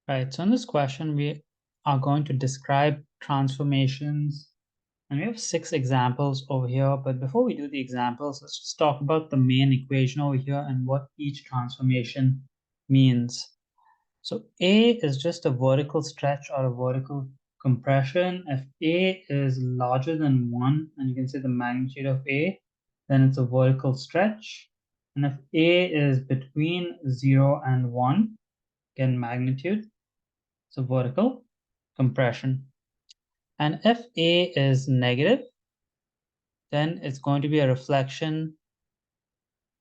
Right, so in this question, we are going to describe transformations, and we have 6 examples over here. But before we do the examples, let's just talk about the main equation over here and what each transformation means. So A is just a vertical stretch or a vertical compression. If A is larger than 1, and you can say the magnitude of A, then it's a vertical stretch. And if A is between 0 and 1, again, magnitude, so vertical compression. And if A is negative, then it's going to be a reflection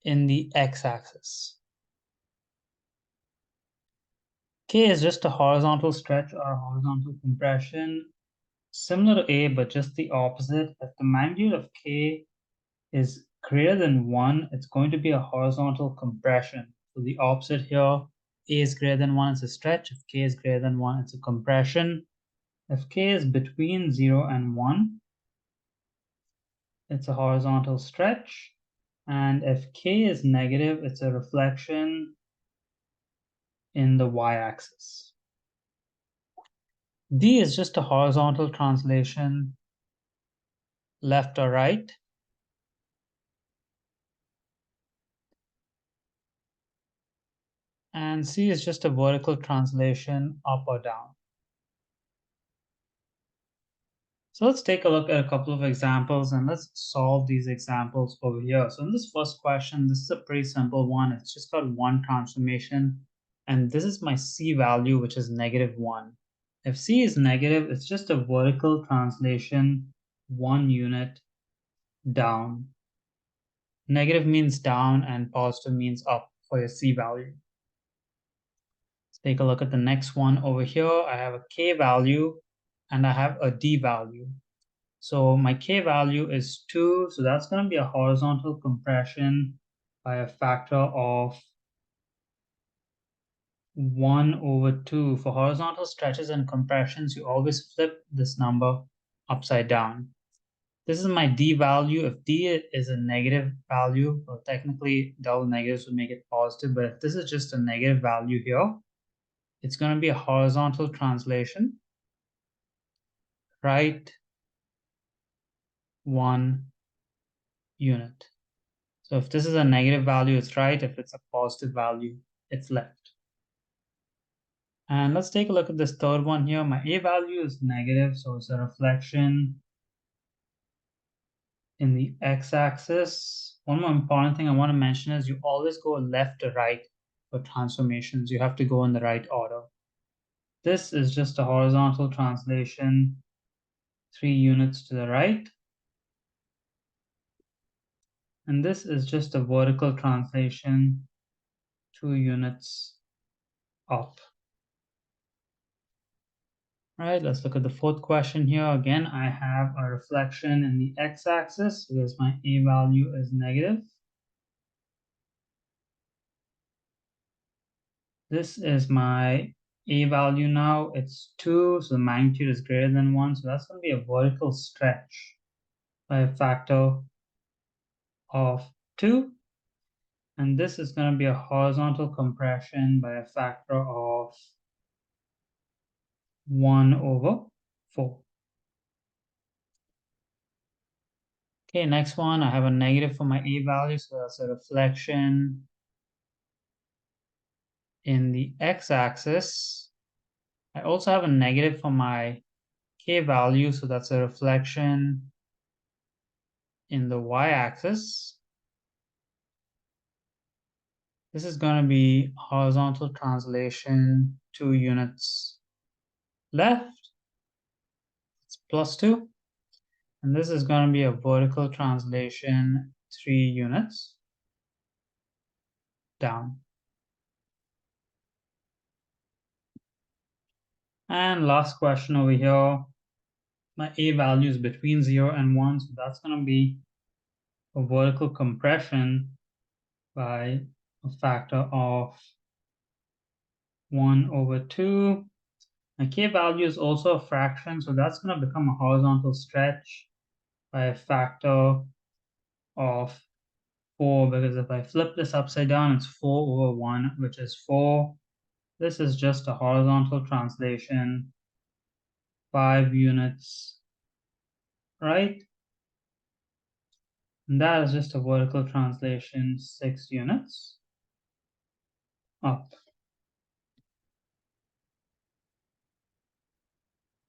in the x-axis. K is just a horizontal stretch or a horizontal compression, similar to A, but just the opposite. If the magnitude of K is greater than 1, it's going to be a horizontal compression. So the opposite here, A is greater than 1, it's a stretch. If K is greater than 1, it's a compression. If K is between 0 and 1, it's a horizontal stretch. And if K is negative, it's a reflection in the y-axis. D is just a horizontal translation, left or right. And C is just a vertical translation, up or down. So let's take a look at a couple of examples and let's solve these examples over here. So in this first question, this is a pretty simple one. It's just got one transformation, and this is my C value, which is -1. If C is negative, it's just a vertical translation, 1 unit down. Negative means down and positive means up for your C value. Let's take a look at the next one over here. I have a K value and I have a D value. So my K value is 2, so that's going to be a horizontal compression by a factor of 1/2. For horizontal stretches and compressions, you always flip this number upside down. This is my D value. If D is a negative value, well, technically double negatives would make it positive, but if this is just a negative value here, it's going to be a horizontal translation, right 1 unit. So if this is a negative value, it's right. If it's a positive value, it's left. And let's take a look at this third one here. My A value is negative, so it's a reflection in the x-axis. One more important thing I want to mention is you always go left to right for transformations. You have to go in the right order. This is just a horizontal translation, 3 units to the right. And this is just a vertical translation, 2 units up. All right, let's look at the fourth question here. Again, I have a reflection in the x-axis because my A value is negative. This is my A value now. It's 2, so the magnitude is greater than 1. So that's going to be a vertical stretch by a factor of 2. And this is going to be a horizontal compression by a factor of 1/4. Okay, next one, I have a negative for my A value, so that's a reflection in the x-axis. I also have a negative for my K value, so that's a reflection in the y-axis. This is going to be horizontal translation, 2 units left. It's +2. And this is going to be a vertical translation, 3 units down. And last question over here. My A value is between 0 and 1, so that's going to be a vertical compression by a factor of 1/2. My K value is also a fraction, so that's going to become a horizontal stretch by a factor of 4, because if I flip this upside down, it's 4/1, which is 4. This is just a horizontal translation, 5 units, right? And that is just a vertical translation, 6 units up.